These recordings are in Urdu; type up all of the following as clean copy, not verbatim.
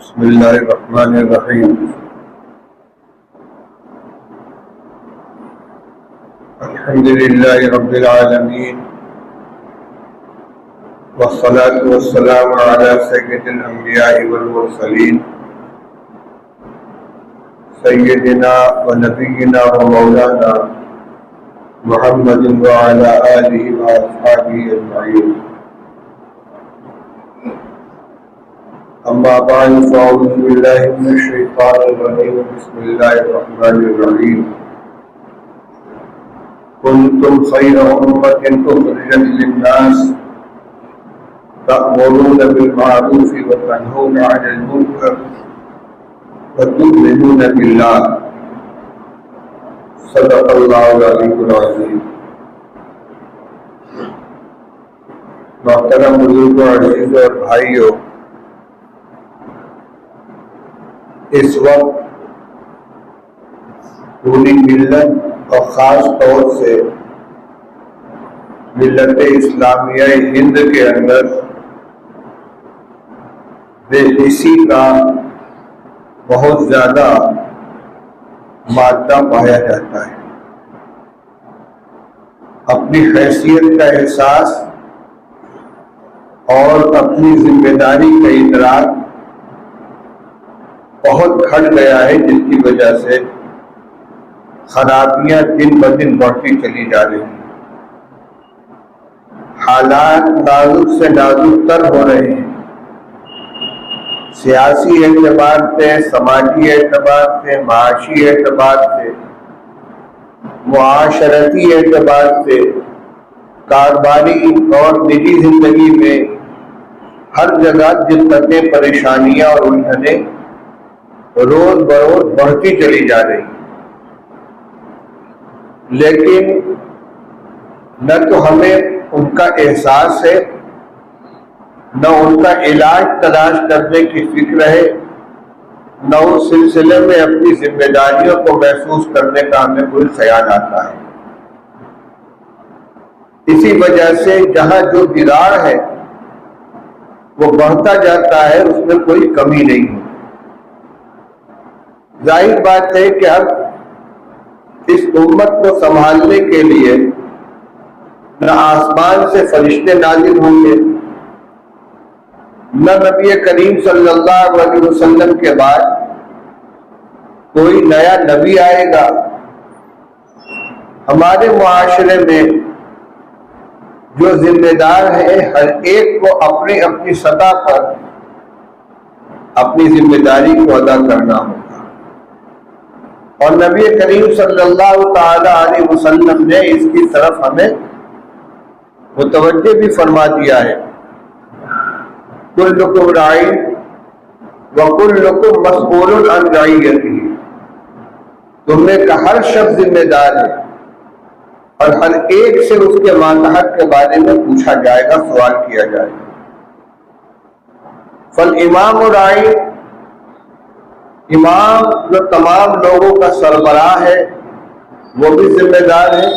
بسم اللہ الرحمن الرحیم الحمد للہ رب العالمین والصلاة والسلام علی سید الانبیاء والمرسلین سیدنا و نبینا و مولانا محمد وعلی آلہ و اصحابہ اجمعین اما بعد فاعوذ باللہ من الشیطان الرجیم بسم اللہ الرحمن الرحیم کنتم خیر امۃ اخرجت للناس تأمرون بالمعروف وتنہون عن المنکر وتؤمنون باللہ صدق اللہ العلی العظیم۔ محترم بزرگوں، عزیزوں اور بھائیوں، اس وقت پوری ملت اور خاص طور سے ملت اسلامیہ ہند کے اندر بے حسی کا بہت زیادہ مادہ پایا جاتا ہے۔ اپنی حیثیت کا احساس اور اپنی ذمہ داری کا ادراک بہت گھٹ گیا ہے، جس کی وجہ سے خرابیاں دن بدن بڑھتی چلی جا رہی ہیں۔ حالات نازک سے نازک تر ہو رہے ہیں، سیاسی اعتبار سے، سماجی اعتبار سے، معاشی اعتبار سے، معاشرتی اعتبار سے، کاروباری اور نجی زندگی میں ہر جگہ دقتیں، پریشانیاں اور الجھنیں روز بروز بڑھتی چلی جا رہی، لیکن نہ تو ہمیں ان کا احساس ہے، نہ ان کا علاج تلاش کرنے کی فکر ہے، نہ اس سلسلے میں اپنی ذمہ داریوں کو محسوس کرنے کا ہمیں کوئی خیال آتا ہے۔ اسی وجہ سے جہاں جو بگاڑ ہے وہ بڑھتا جاتا ہے، اس میں کوئی کمی نہیں ہے۔ ظاہر بات ہے کہ اب اس امت کو سنبھالنے کے لیے نہ آسمان سے فرشتے نازل ہوں گے، نہ نبی کریم صلی اللہ علیہ وسلم کے بعد کوئی نیا نبی آئے گا۔ ہمارے معاشرے میں جو ذمہ دار ہے، ہر ایک کو اپنی اپنی سطح پر اپنی ذمہ داری کو ادا کرنا ہوگا، اور نبی کریم صلی اللہ تعالی علیہ وسلم نے اس کی طرف ہمیں متوجہ بھی فرما دیا ہے۔ کلکم راع وکلکم مسئول عن رعیتہ، تم میں کا ہر شخص ذمہ دار ہے اور ہر ایک سے اس کے ماتحت کے بارے میں پوچھا جائے گا، سوال کیا جائے گا۔ فالامام راع، امام جو تمام لوگوں کا سربراہ ہے وہ بھی ذمہ دار ہے،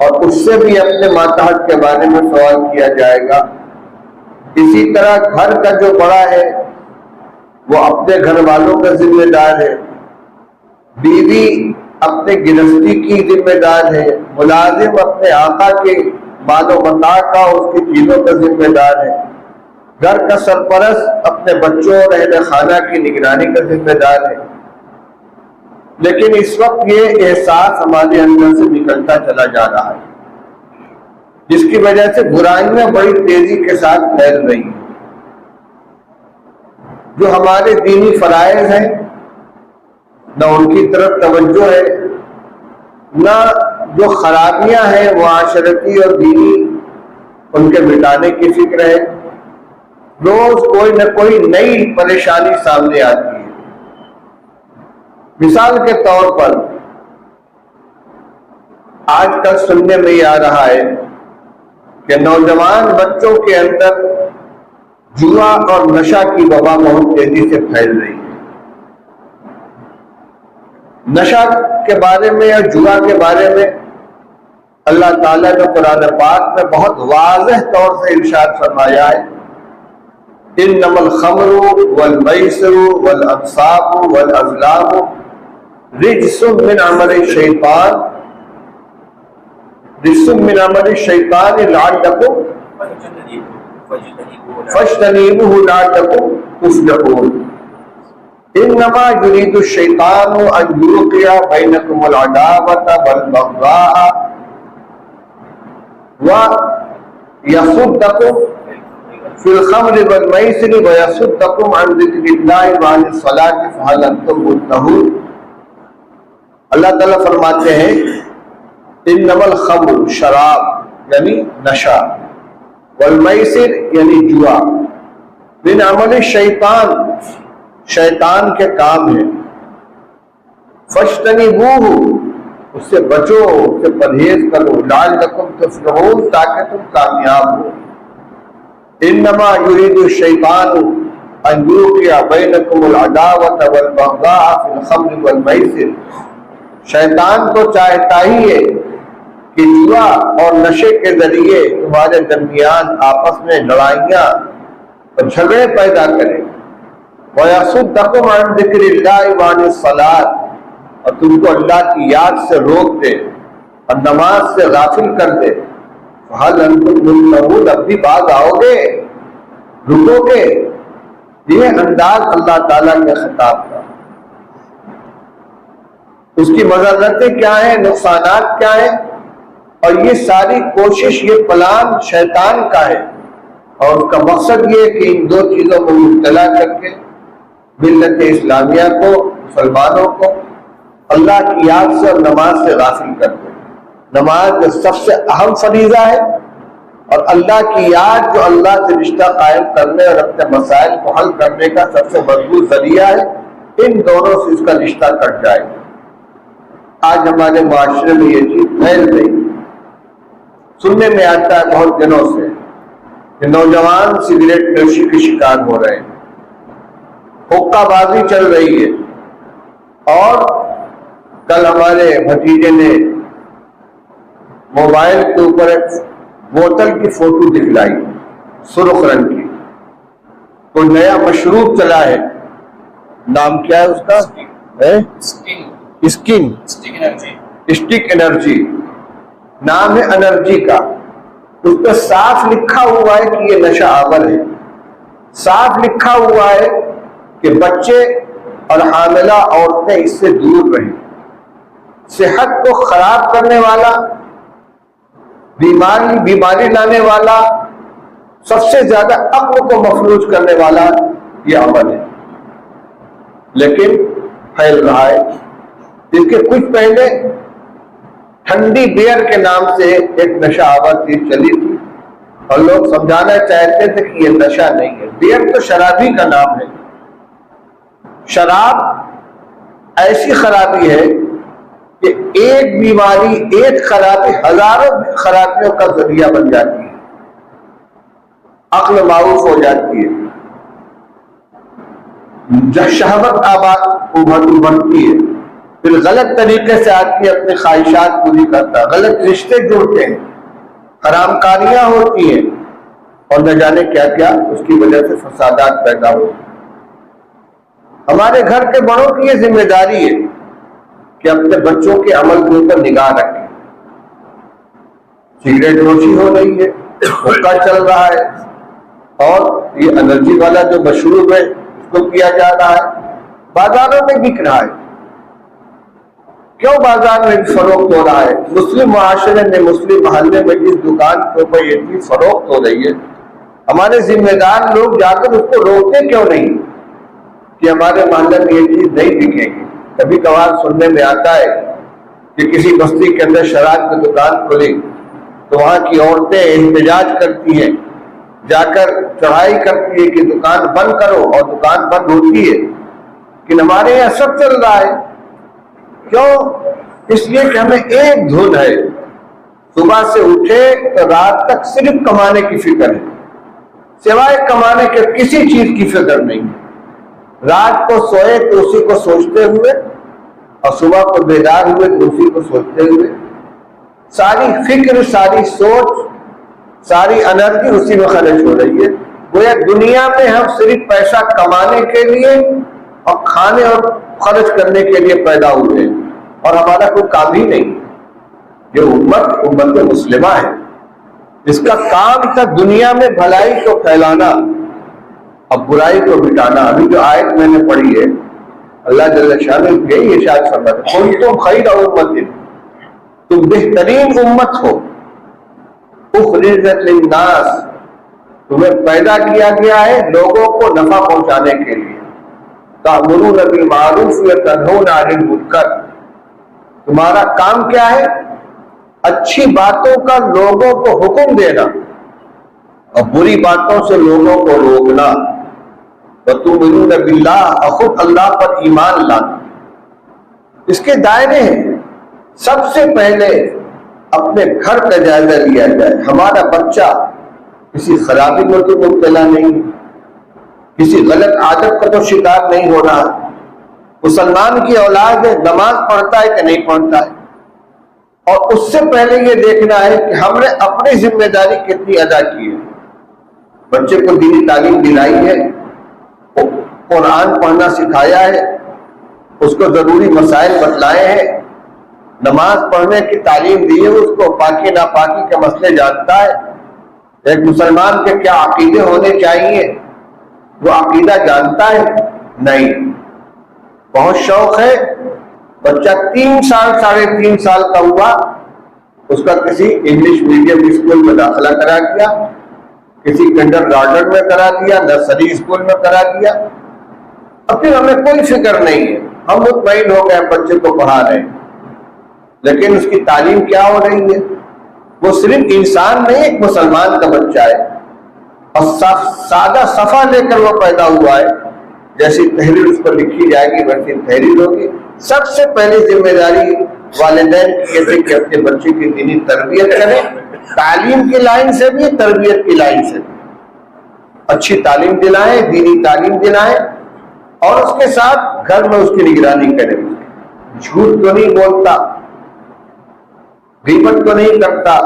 اور اس سے بھی اپنے ماتحت کے بارے میں سوال کیا جائے گا۔ اسی طرح گھر کا جو بڑا ہے وہ اپنے گھر والوں کا ذمہ دار ہے، بیوی اپنے گرہستی کی ذمہ دار ہے، ملازم اپنے آقا کے مال و متاع کا، اس کی چیزوں کا ذمہ دار ہے، گھر کا سرپرست اپنے بچوں اور اہل خانہ کی نگرانی کا ذمہ دار ہے۔ لیکن اس وقت یہ احساس ہمارے اندر سے نکلتا چلا جا رہا ہے، جس کی وجہ سے برائیاں بڑی تیزی کے ساتھ پھیل رہی ہیں۔ جو ہمارے دینی فرائض ہیں نہ ان کی طرف توجہ ہے، نہ جو خرابیاں ہیں معاشرتی اور دینی ان کے مٹانے کی فکر ہے۔ روز کوئی نہ کوئی نئی پریشانی سامنے آتی ہے۔ مثال کے طور پر آج کل سننے میں یہ آ رہا ہے کہ نوجوان بچوں کے اندر جوا اور نشہ کی وبا بہت تیزی سے پھیل رہی ہے۔ نشہ کے بارے میں یا جوا کے بارے میں اللہ تعالیٰ نے قرآن پاک میں بہت واضح طور سے ارشاد فرمایا ہے انما الخمر والمیسر والانصاب والازلام رجس من عمل الشیطان لعلکم فاجتنبوه لعلکم تفلحون انما يريد الشیطان ان یوقع بینکم العداوة والبغضاء ویصدکم فی الخمر والمیسر ویصدکم عن ذکر اللہ وعن الصلاة فہل انتم منتہون۔ اللہ تعالیٰ فرماتے ہیں انما الخمر شراب یعنی نشہ، والمیسر یعنی جوا، من عمل الشیطان شیطان کے کام ہے، فاجتنبوہ اس سے بچو، اس سے پرہیز کرو، لعلکم تفلحون تاکہ تم کامیاب ہو۔ انما یرید الشیطان ان یوقع بینکم العداوة والبغضاء فی الخمر والمیسر، شیطان تو چاہتا ہی ہے کہ جوا اور نشے کے ذریعے تمہارے درمیان آپس میں لڑائیاں اور جھگڑے پیدا کرے، وَيَصُدَّكُمْ عَنْ ذِكْرِ اللَّهِ وَعَنِ الصَّلَاةِ اور تم کو اللہ کی یاد سے روک دے اور نماز سے غافل کر دے، فَهَلْ أَنْتُمْ مُنْتَهُونَ اب بھی باز آؤ گے، رکو گے؟ یہ انداز اللہ تعالیٰ کے خطاب کا، اس کی مضرتیں کیا ہیں، نقصانات کیا ہیں، اور یہ ساری کوشش، یہ پلان شیطان کا ہے، اور اس کا مقصد یہ کہ ان دو چیزوں کو مبتلا کر کے ملت اسلامیہ کو، مسلمانوں کو اللہ کی یاد سے اور نماز سے غافل کر دے۔ نماز جو سب سے اہم فریضہ ہے، اور اللہ کی یاد جو اللہ سے رشتہ قائم کرنے اور اپنے مسائل کو حل کرنے کا سب سے مضبوط ذریعہ ہے، ان دونوں سے اس کا رشتہ کٹ جائے گا۔ آج ہمارے معاشرے میں یہ چیز پھیل رہی، سننے میں آتا ہے بہت دنوں سے کہ نوجوان سگریٹ نوشی کے شکار ہو رہے ہیں، حقہ بازی چل رہی ہے، اور کل ہمارے بھتیجے نے موبائل کے اوپر ایک بوتل کی فوٹو دکھلائی سرخ رنگ کی، کوئی نیا مشروب چلا ہے، نام کیا ہے اس کا؟ اسٹک انرجی نام ہے، انرجی کا۔ اس پہ صاف لکھا ہوا ہے کہ یہ نشہ آور ہے، صاف لکھا ہوا ہے کہ بچے اور حاملہ عورتیں اس سے دور رہیں، صحت کو خراب کرنے والا، بیماری لانے والا، سب سے زیادہ عقل کو مفلوج کرنے والا یہ عمل ہے، لیکن پھیل رہا ہے۔ اس کے کچھ پہلے ٹھنڈی بیئر کے نام سے ایک نشہ آور چیز چلی تھی، اور لوگ سمجھانا چاہتے تھے کہ یہ نشہ نہیں ہے، بیئر تو شرابی کا نام ہے۔ شراب ایسی خرابی ہے کہ ایک بیماری، ایک خرابی ہزاروں خرابیوں کا ذریعہ بن جاتی ہے، عقل معروف ہو جاتی ہے، شہوت ابھرتی ہے، پھر غلط طریقے سے آدمی اپنی خواہشات پوری کرتا ہے، غلط رشتے جوڑتے ہیں، حرام کاریاں ہوتی ہیں، اور نہ جانے کیا کیا اس کی وجہ سے فسادات پیدا ہوتے ہیں۔ ہمارے گھر کے بڑوں کی یہ ذمہ داری ہے کہ اپنے بچوں کے عمل کے اوپر نگاہ رکھیں۔ سگریٹ نوشی ہو رہی ہے، حقہ چل رہا ہے، اور یہ انرجی والا جو مشروب ہے اس کو پیا جا رہا ہے، بازاروں میں بک رہا ہے۔ کیوں بازار میں فروخت ہو رہا ہے؟ مسلم معاشرے میں، مسلم محلے میں جس دکان کے اوپر یہ چیز فروخت ہو رہی ہے، ہمارے ذمہ دار لوگ جا کر اس کو روکتے کیوں نہیں کہ ہمارے محلے میں یہ چیز نہیں بکے گی؟ کبھی کبھار سننے میں آتا ہے کہ کسی بستی کے اندر شراب کی دکان کھلی تو وہاں کی عورتیں احتجاج کرتی ہیں، جا کر چڑھائی کرتی ہے کہ دکان بند کرو، اور دکان بند ہوتی ہے۔ کہ ہمارے یہاں سب چل رہا ہے، کیوں؟ اس لیے کہ ہمیں ایک دھن ہے، صبح سے اٹھے تو رات تک صرف کمانے کی فکر ہے، سوائے کمانے کے کسی چیز کی فکر نہیں۔ رات کو سوئے تو اسی کو سوچتے ہوئے، اور صبح کو بیدار ہوئے تو اسی کو سوچتے ہوئے، ساری فکر، ساری سوچ، ساری انرجی اسی میں خرچ ہو رہی ہے۔ گویا دنیا میں ہم صرف پیسہ کمانے کے لیے اور کھانے اور خرچ کرنے کے لیے پیدا ہوئے اور ہمارا کوئی کام ہی نہیں. یہ امت مسلمہ ہے، اس کا کام تھا دنیا میں بھلائی کو پھیلانا اور برائی کو مٹانا. ابھی جو آیت میں نے پڑھی ہے اللہ جل شانہ یہی ارشاد فرماتا ہے کنتم خیر امت، تم بہترین امت ہو، اخرجت للناس، تمہیں پیدا کیا گیا ہے لوگوں کو نفع پہنچانے کے لیے. تأمرون بالمعروف وتنہون عن المنکر، تمہارا کام کیا ہے؟ اچھی باتوں کا لوگوں کو حکم دینا اور بری باتوں سے لوگوں کو روکنا. وتؤمنون باللہ، اور خود اللہ پر ایمان لانا. اس کے دائرے ہیں سب سے پہلے اپنے گھر کا جائزہ لیا جائے. ہمارا بچہ کسی خرابی میں تو مبتلا نہیں، کسی غلط عادت کا تو شکار نہیں ہو رہا. مسلمان کی اولاد ہے، نماز پڑھتا ہے کہ نہیں پڑھتا ہے. اور اس سے پہلے یہ دیکھنا ہے کہ ہم نے اپنی ذمہ داری کتنی ادا کی ہے. بچے کو دینی تعلیم دلائی ہے، قرآن پڑھنا سکھایا ہے، اس کو ضروری مسائل بتلائے ہیں، نماز پڑھنے کی تعلیم دی ہے، اس کو پاکی ناپاکی کے مسئلے جانتا ہے. ایک مسلمان کے کیا عقیدے ہونے چاہیے وہ عقیدہ جانتا ہے؟ نہیں. بہت شوق ہے، بچہ 3 سال 3.5 سال کا ہوا، اس کا کسی انگلش میڈیم اسکول میں داخلہ کرا دیا، کسی کنڈر گارڈن میں کرا دیا، نرسری اسکول میں کرا دیا. اب پھر ہمیں کوئی فکر نہیں ہے، ہم مطمئن ہو گئے بچے کو پڑھا رہے ہیں. لیکن اس کی تعلیم کیا ہو رہی ہے؟ وہ صرف انسان نہیں، ایک مسلمان کا بچہ ہے اور سادہ صفحہ لے کر وہ پیدا ہوا ہے. جیسی تحریر اس پر لکھی جائے گی ویسی تحریر ہوگی. سب سے پہلی ذمہ داری والدین کی ہے کہ اپنے بچے کی دینی تربیت کریں، تعلیم کی لائن سے بھی تربیت کی لائن سے بھی. اچھی تعلیم دلائیں، دینی تعلیم دلائیں اور اس کے ساتھ گھر میں اس کی نگرانی کریں. جھوٹ تو نہیں بولتا، غیبت تو نہیں کرتا،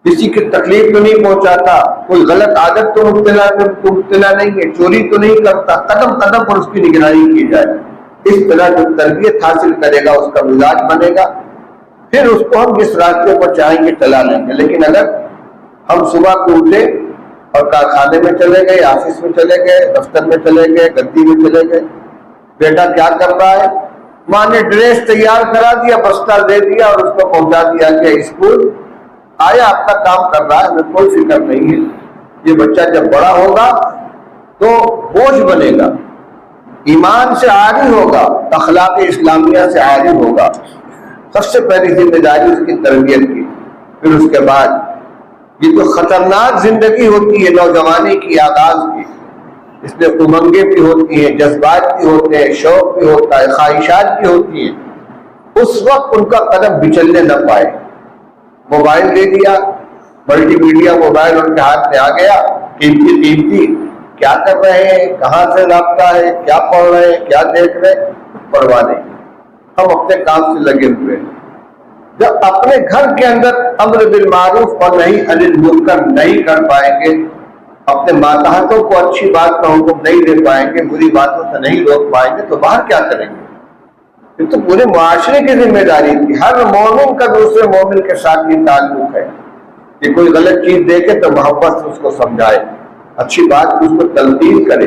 کسی کی تکلیف تو نہیں پہنچاتا، کوئی غلط عادت تو مبتلا نہیں ہے، چوری تو نہیں کرتا. قدم قدم پر اس کی نگرانی کی جائے. اس طرح جو تربیت حاصل کرے گا اس کا مزاج بنے گا، پھر اس کو ہم جس راستے پر چاہیں گے چلا لیں گے. لیکن اگر ہم صبح کو اٹھے اور کارخانے میں چلے گئے، آفس میں چلے گئے، دفتر میں چلے گئے، گدی میں چلے گئے، بیٹا کیا کر رہا ہے؟ ماں نے ڈریس تیار کرا دیا، بستہ دے دیا اور اس کو پہنچا دیا کہ اسکول آیا، اپنا کام کر رہا ہے، ہمیں کوئی فکر نہیں ہے. یہ بچہ جب بڑا ہوگا تو بوجھ بنے گا، ایمان سے عاری ہوگا، اخلاق اسلامیہ سے عاری ہوگا. سب سے پہلی ذمہ داری اس کی تربیت کی. پھر اس کے بعد یہ تو خطرناک زندگی ہوتی ہے نوجوانی کی، آغاز کی. اس میں امنگیں بھی ہوتی ہیں، جذبات بھی ہوتے ہیں، شوق بھی ہوتا ہے، خواہشات بھی ہوتی ہیں. اس وقت ان کا قدم بچلنے نہ پائے. موبائل دے دیا، ملٹی میڈیا موبائل ان کے ہاتھ میں آ گیا، قیمتی کیا کر رہے ہیں، کہاں سے رابطہ ہے، کیا پڑھ رہے ہیں، کیا دیکھ رہے ہیں، پرواہ نہیں. ہم اپنے کام سے لگے ہوئے ہیں. جب اپنے گھر کے اندر امر بالمعروف اور نہی عن المنکر نہیں کر پائیں گے، اپنے ماتحتوں کو اچھی بات کا حکم نہیں دے پائیں گے، بری باتوں سے نہیں روک پائیں گے، تو باہر کیا کریں گے؟ یہ تو پورے معاشرے کی ذمہ داری تھی. ہر مومن کا دوسرے مومن کے ساتھ یہ تعلق ہے کہ کوئی غلط چیز دیکھے تو محبت سے اس کو سمجھائے، اچھی بات اس کو تلقین کرے.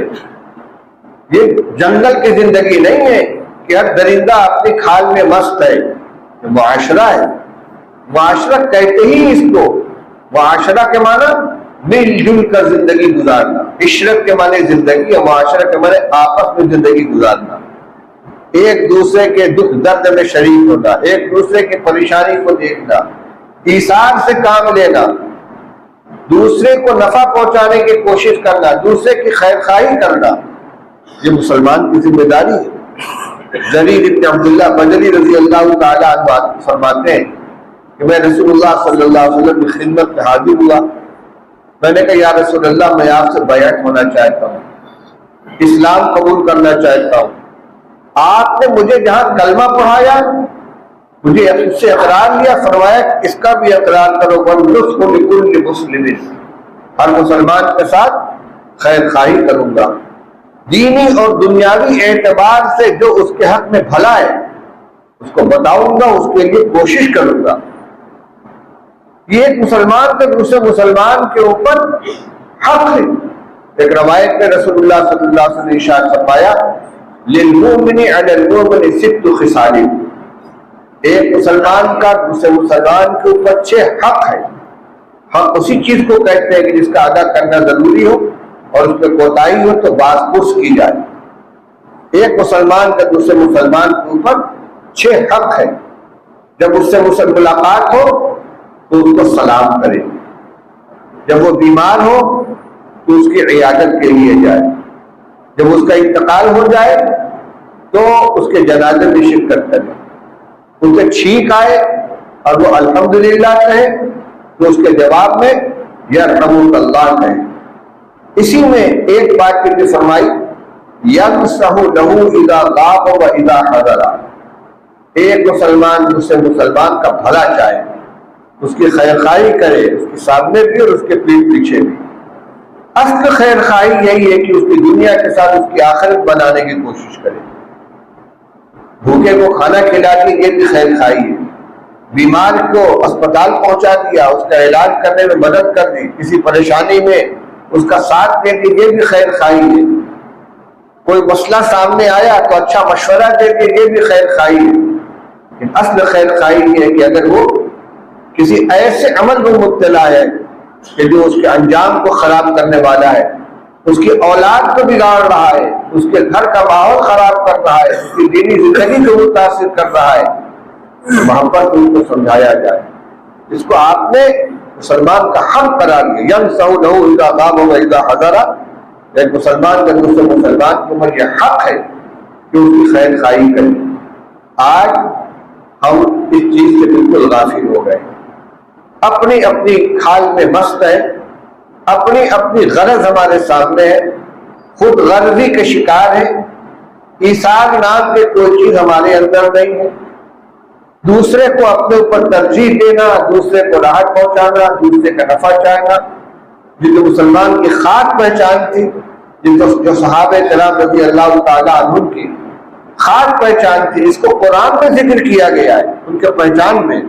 یہ جنگل کی زندگی نہیں ہے کہ ہر درندہ اپنی کھال میں مست ہے. یہ معاشرہ ہے. معاشرہ کہتے ہی اس کو، معاشرہ کے معنی مل جل کر زندگی گزارنا. عشرت کے معنی زندگی اور معاشرہ کے معنی آپس میں زندگی گزارنا، ایک دوسرے کے دکھ درد میں شریک ہونا، ایک دوسرے کی پریشانی کو دیکھنا، ایثار سے کام لینا، دوسرے کو نفع پہنچانے کی کوشش کرنا، دوسرے کی خیر خواہی کرنا. یہ مسلمان کی ذمہ داری ہے. جریر بن عبداللہ بجلی رضی اللہ تعالیٰ عنہ فرماتے ہیں کہ میں رسول اللہ صلی اللہ علیہ وسلم کی خدمت میں حاضر ہوا. میں نے کہا یا رسول اللہ میں آپ سے بیعت ہونا چاہتا ہوں، اسلام قبول کرنا چاہتا ہوں. آپ نے مجھے جہاں کلمہ پڑھایا مجھے اس سے اقرار لیا، فرمایا اس کا بھی اقرار کرو. وَالنُّصْحُ لِكُلِّ مُسْلِمٍ، ہر مسلمان کے ساتھ خیر خواہی کروں گا، دینی اور دنیاوی اعتبار سے جو اس کے حق میں بھلا ہے اس کو بتاؤں گا، اس کے لیے کوشش کروں گا۔ یہ ایک مسلمان کا دوسرے مسلمان کے اوپر حق ہے۔ ایک روایت میں رسول اللہ صلی اللہ علیہ وسلم نے ارشاد فرمایا للمؤمن علی المؤمن ست خصال، ایک مسلمان کا دوسرے مسلمان کے اوپر 6 حق ہے۔ حق اسی چیز کو کہتے ہیں کہ جس کا ادا کرنا ضروری ہو اور اس پہ کوتاہی ہو تو باز پرس کی جائے۔ ایک مسلمان کا دوسرے مسلمان کے اوپر 6 حق ہے۔ جب اس سے ملاقات ہو تو اس کو سلام کرے، جب وہ بیمار ہو تو اس کی عیادت کے لیے جائے، جب اس کا انتقال ہو جائے تو اس کے جنازے میں شرکت کرے، اسے چھینک آئے اور وہ الحمدللہ کہے تو اس کے جواب میں یرحمک اللہ کہے۔ اسی میں ایک بات کی فرمائی یمسح لہ اذا غاب و اذا حضر، ایک مسلمان دوسرے مسلمان کا بھلا چاہے، اس کی خیر خواہی کرے، اس کے سامنے بھی اور اس کے پیٹ پیچھے بھی۔ اصل خیر خواہی یہی ہے کہ اس کی دنیا کے ساتھ اس کی آخرت بنانے کی کوشش کرے۔ بھوکے کو کھانا کھلا کے یہ بھی خیر خواہی ہے، بیمار کو اسپتال پہنچا دیا، اس کا علاج کرنے میں مدد کر دی، کسی پریشانی میں اس کا ساتھ دے کے یہ بھی خیر خواہی ہے۔ کوئی مسئلہ سامنے آیا تو اچھا مشورہ دے کے یہ بھی خیر خواہی ہے۔ لیکن اصل خیر خواہی یہ ہے کہ اگر وہ کسی ایسے عمل میں مبتلا ہے کہ جو اس کے انجام کو خراب کرنے والا ہے، اس کی اولاد کو بگاڑ رہا ہے، اس کے گھر کا ماحول خراب کر رہا ہے، اس کی دینی زندگی کو متاثر کر رہا ہے، وہاں پر ان کو سمجھایا جائے۔ اس کو آپ نے مسلمان کا حق قرار دیا، یمسح لہ اذا غاب و اذا حضر، ایک مسلمان کا دوسرے مسلمان کے اوپر یہ حق ہے کہ اس کی خیر خواہی کرے۔ آج ہم اس چیز سے بالکل غافل ہو گئے، اپنی اپنی کھال میں مست ہے، اپنی اپنی غرض ہمارے سامنے ہے، خود غرضی کے شکار ہے، ایثار نام کے کوئی چیز ہمارے اندر نہیں ہے، دوسرے کو اپنے اوپر ترجیح دینا، دوسرے کو راحت پہنچانا، دوسرے کا نفع چاہنا، جو مسلمان کی خاص پہچان تھی، جو صحابہ کرام رضی اللہ تعالیٰ عنہ کی خاص پہچان تھی، اس کو قرآن میں ذکر کیا گیا ہے ان کے پہچان میں،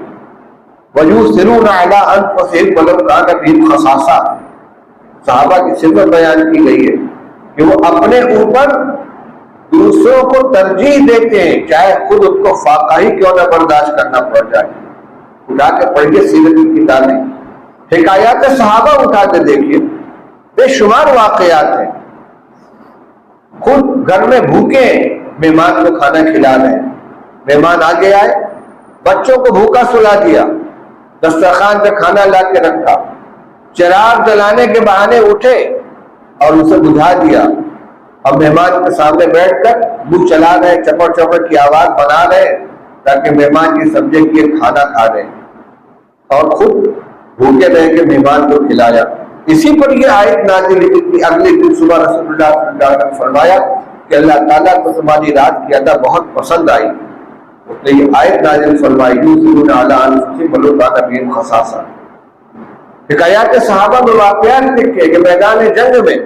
وَيُؤْثِرُونَ عَلَىٰ أَنفُسِهِمْ وَلَوْ كَانَ بِهِمْ خَصَاصَةٌ، صحابہ کی صفت بیان کی گئی ہے کہ وہ اپنے اوپر دوسروں کو ترجیح دیتے ہیں، چاہے خود ان کو فاقہ ہی کیوں نہ برداشت کرنا پڑ جائے۔ اٹھا کے پڑھیے سیرت کی کتابیں، حکایات صحابہ اٹھا کے دیکھیے، بے شمار واقعات ہیں۔ خود گھر میں بھوکے مہمان کو کھانا کھلا رہے ہیں، مہمان آگے آئے، بچوں کو بھوکا سلا دیا، دسترخوان پہ کھانا لا کے رکھا، چراغ جلانے کے بہانے اٹھے اور اسے بجھا دیا، اور مہمان کے سامنے بیٹھ کر منہ چلا رہے، چپڑ چپڑ کی آواز بنا رہے تاکہ مہمان یہ سمجھے کہ یہ کھانا کھا رہے، اور خود بھوکے رہ کے مہمان کو کھلایا۔ اسی پر یہ آیت نازل ہوئی کہ اگلے دن صبح رسول اللہ صلی اللہ علیہ وسلم نے فرمایا کہ اللہ تعالیٰ کو تمہاری رات کی ادا بہت پسند آئی، تو یہ آیت نازل فرمائی یؤثرون علی انفسہم ولو کان بہم خصاصہ۔ حکایات صحابہ میں واقعات لکھے کہ میدان جنگ میں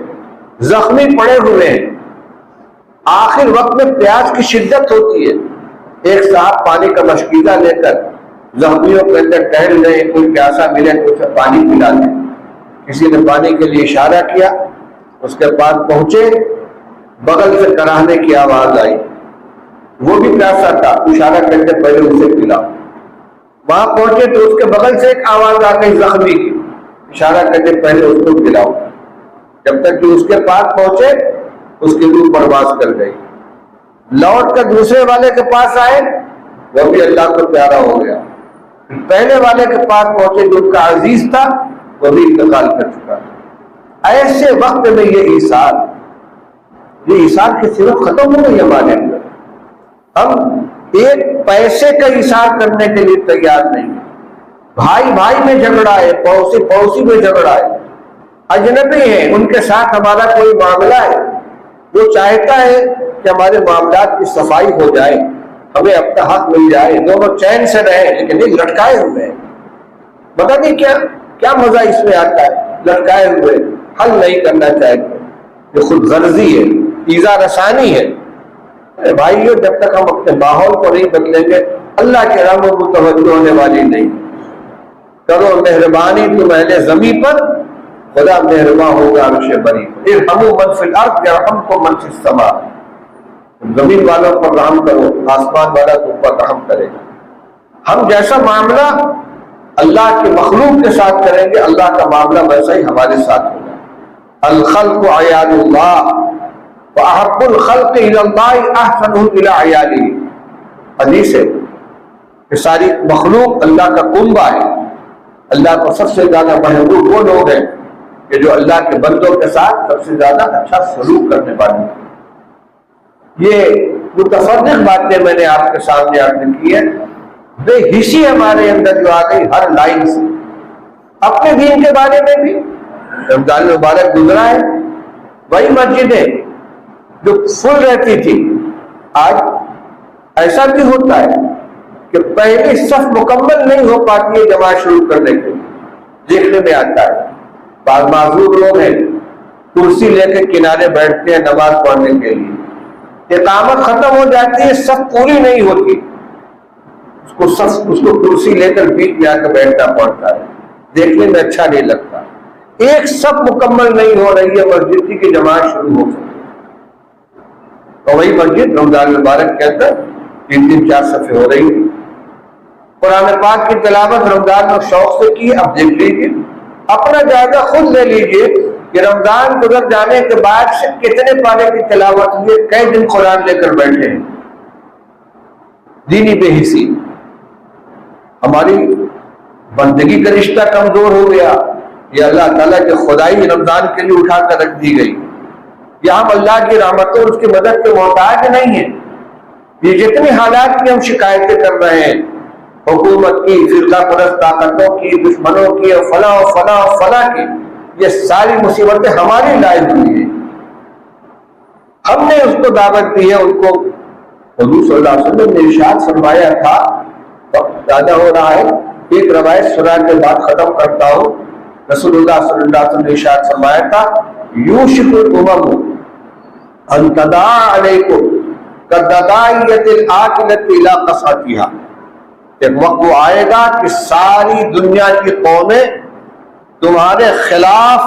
زخمی پڑے ہوئے ہیں، آخر وقت میں پیاس کی شدت ہوتی ہے، ایک صاحب پانی کا مشکیزہ لے کر زخمیوں کے اندر ٹہل رہے، کوئی پیاسا ملے تو اسے پانی پلا دیں، کسی نے پانی کے لیے اشارہ کیا، اس کے پاس پہنچے، بغل سے کراہنے کی آواز آئی، وہ بھی پیاسا تھا، اشارہ کرتے پہلے اسے پلاؤ، وہاں پہنچے تو اس کے بغل سے ایک آواز آ گئی زخمی کی، اشارہ کرتے پہلے اس کو پلاؤ، جب تک کہ اس کے پاس پہنچے اس کی روح پرواز کر گئی، لوٹ کر دوسرے والے کے پاس آئے، وہ بھی اللہ کو پیارا ہو گیا، پہلے والے کے پاس پہنچے جو ان کا عزیز تھا وہ بھی انتقال کر چکا تھا۔ ایسے وقت میں یہ ایثار کی صرف ختم ہو گئی ہمارے اندر، ہم ایک پیسے کا ایثار کرنے کے لیے تیار نہیں، بھائی بھائی میں جھگڑا ہے، پڑوسی پڑوسی میں جھگڑا ہے، اجنبی ہیں ان کے ساتھ ہمارا کوئی معاملہ ہے، وہ چاہتا ہے کہ ہمارے معاملات کی صفائی ہو جائے، ہمیں اپنا حق مل جائے، دونوں چین سے رہیں، لیکن یہ لٹکائے ہوئے ہیں، پتہ نہیں کیا مزہ اس میں آتا ہے، لٹکائے ہوئے حل نہیں کرنا چاہتے، یہ خود غرضی ہے، ایذا رسانی ہے۔ بھائیو، جب تک ہم اپنے ماحول کو نہیں بدلیں گے اللہ کے رحم کو توجہ ہونے والی نہیں۔ کرو مہربانی تم اہل زمین پر، خدا مہربان ہوگا عرش بری پر۔ ارحموا من فی الارض یرحمکم من فی السماء۔ زمین والوں پر رحم کرو، آسمان والا تم پر رحم کرے گا۔ ہم جیسا معاملہ اللہ کی مخلوق کے ساتھ کریں گے، اللہ کا معاملہ ویسا ہی ہمارے ساتھ ہوگا۔ الخلق عیال اللہ وَأَحَبُّ الْخَلْقِ إِلَى اللَّهِ أَحْسَنُهُمْ إِلَىٰ عِيَالِهِ۔ حدیث ہے کہ ساری مخلوق اللہ کا کنبہ ہے، اللہ کو سب سے زیادہ محبوب وہ لوگ ہیں کہ جو اللہ کے بندوں کے ساتھ سب سے زیادہ اچھا سلوک کرنے والے ہیں۔ یہ متفرق باتیں میں نے آپ کے سامنے عرض کی ہے، بے حسی ہمارے اندر جو آ گئی ہر لائن سے، اپنے دین کے بارے میں بھی۔ رمضان مبارک گزرا ہے، وہی مسجدیں جو فل رہتی تھی، آج ایسا بھی ہوتا ہے کہ پہلی صف مکمل نہیں ہو پاتی ہے جماعت شروع کرنے کے لیے، دیکھنے میں آتا ہے۔ بعض معذور لوگ ہیں کرسی لے کے کنارے بیٹھتے ہیں نماز پڑھنے کے لیے، اقامت ختم ہو جاتی ہے، صف پوری نہیں ہوتی، اس کو کرسی لے کر بیچ میں آ کے بیٹھنا پڑتا ہے، دیکھنے میں اچھا نہیں لگتا۔ ایک صف مکمل نہیں ہو رہی ہے مسجد کی جماعت شروع ہو سکتی، تو وہی مسجد رمضان مبارک کے اندر 3 4 صفیں ہو رہی ہیں۔ قرآن پاک کی تلاوت رمضان میں شوق سے کی، اب دیکھ لیجیے، اپنا جائزہ خود لے لیجیے کہ رمضان گزر جانے کے بعد سے کتنے پارے کی تلاوت ہوئی، کئی دن قرآن لے کر بیٹھے ہیں۔ دینی بے حسی، ہماری بندگی کا رشتہ کمزور ہو گیا، یہ اللہ تعالیٰ کی خدائی رمضان کے لیے اٹھا کر رکھ دی گئی۔ یا ہم اللہ کی رحمتوں اور اس کی مدد کے محتاج نہیں ہیں۔ یہ جتنی حالات کی ہم شکایتیں کر رہے ہیں، حکومت کی، فرقہ پرست طاقتوں کی، دشمنوں کی، اور فلاں اور فلاں اور فلاں کی، یہ ساری مصیبتیں ہماری لائق ہوئی ہیں۔ ہم نے اس کو دعوت دی ہے، ان کو حضور صلی اللہ علیہ وسلم نے ارشاد فرمایا تھا، وقت زیادہ ہو رہا ہے، ایک روایت سنا کے بعد ختم کرتا ہوں۔ رسول اللہ صلی اللہ علیہ وسلم نے ارشاد فرمایا تھا، یوشک الامم ان تداعی علیکم کدداعیۃ الآکلۃ الی قصعتھا۔ ایک وقت وہ آئے گا کہ ساری دنیا کی قومیں تمہارے خلاف،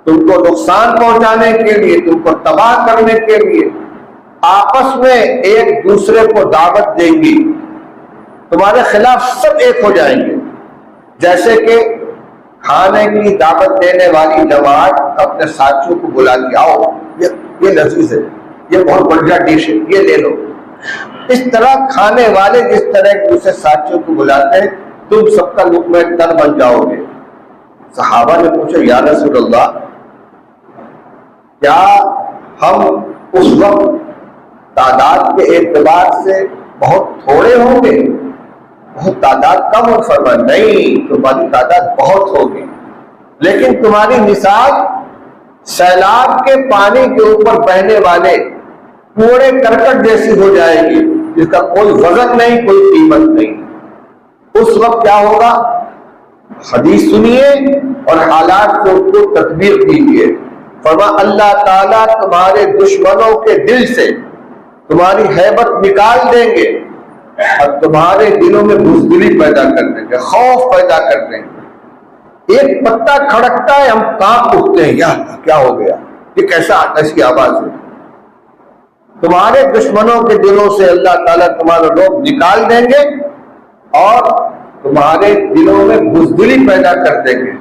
تم کو نقصان پہنچانے کے لیے، تم کو تباہ کرنے کے لیے آپس میں ایک دوسرے کو دعوت دیں گی، تمہارے خلاف سب ایک ہو جائیں گے۔ جیسے کہ کھانے کی دعوت دینے والی جماعت اپنے ساتھیوں کو بلاتی، آؤ یہ لذیذ ہے، یہ بہت بڑھیا ڈش ہے، یہ لے لو۔ اس طرح کھانے والے جس طرح ایک دوسرے ساتھیوں کو بلاتے ہیں، تم سب کا لقمہ تر بن جاؤ گے۔ صحابہ نے پوچھا، یا رسول اللہ، کیا ہم اس وقت تعداد کے اعتبار سے بہت تھوڑے ہوں گے؟ بہت تعداد کم ہو؟ فرمایا نہیں، تمہاری تعداد بہت ہوگی، لیکن تمہاری مثال سیلاب کے پانی کے اوپر بہنے والے کوڑے کرکٹ جیسی ہو جائے گی، جس کا کوئی وزن نہیں، کوئی قیمت نہیں۔ اس وقت کیا ہوگا؟ حدیث سنیے اور حالات کو ان کو تطبیق دیجیے۔ فرمایا اللہ تعالیٰ تمہارے دشمنوں کے دل سے تمہاری ہیبت نکال دیں گے اور تمہارے دلوں میں بزدلی پیدا کر دیں گے، خوف پیدا کر دیں گے۔ ایک پتا کھڑکتا ہے، ہم کانپ اٹھتے ہیں، یا کیا ہو گیا، یہ کیسی آواز ہے۔ تمہارے دشمنوں کے دلوں سے اللہ تعالیٰ تمہارے لوگ نکال دیں گے اور تمہارے دلوں میں بزدلی پیدا کر دیں گے۔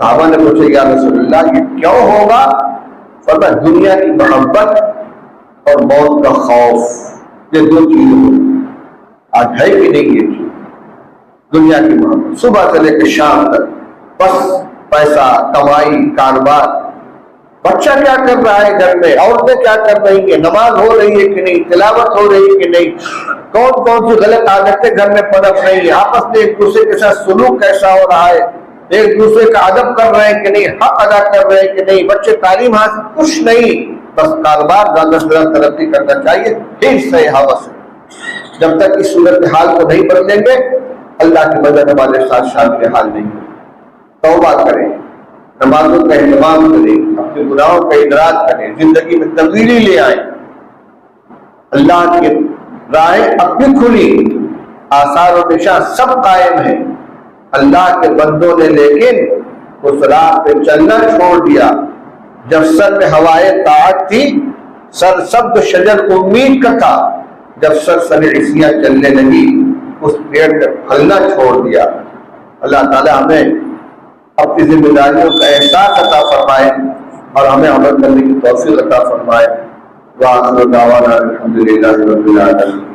صحابہ نے پوچھا، یا رسول اللہ یہ کیوں ہوگا؟ فرمایا دنیا کی محبت اور موت کا خوف، یہ دو چیزیں ہوگی۔ آج ہے کہ نہیں یہ چیز؟ دنیا کی محبت، صبح سے لے کے شام تک بس پیسہ، کمائی، کاروبار۔ بچہ کیا کر رہا ہے گھر میں، عورتیں کیا کر رہی ہیں، نماز ہو رہی ہے کہ نہیں، تلاوت ہو رہی ہے کہ نہیں، کون کون سی غلط عادتیں گھر میں پنپ رہی ہیں، آپس میں ایک دوسرے کے ساتھ سلوک کیسا ہو رہا ہے، ایک دوسرے کا ادب کر رہے ہیں کہ نہیں، حق ادا کر رہے ہیں کہ نہیں، بچے تعلیم حاصل، کچھ نہیں، بس کاروبار زیادہ سے زیادہ ترقی کرنا چاہیے، حرص ہے، ہوس ہے۔ جب تک اس صورتحال کو نہیں بدلیں گے، اللہ کی مدد ہمارے ساتھ شامل حال نہیں ہے۔ توبہ کریں، نمازوں کا اہتمام کریں، اپنے گناہوں کا ادراک کریں، زندگی میں تبدیلی لے آئیں، اللہ کی راہیں اپنی کھلی، آثار و نشان سب قائم ہیں، اللہ کے بندوں نے لیکن اس راہ پہ چلنا چھوڑ دیا۔ جب سر میں ہوائے طاعت تھی، سر سبز شجر امید کا تھا، جب سر عصیاں چلنے لگی اس پیڑ پہ پھلنا چھوڑ دیا۔ اللہ تعالی ہمیں اپنی ذمہ داریوں کا احساس عطا فرمائے اور ہمیں عمل کرنے کی توفیق عطا فرمائے۔ وآخر دعوانا الحمدللہ رب العالمین۔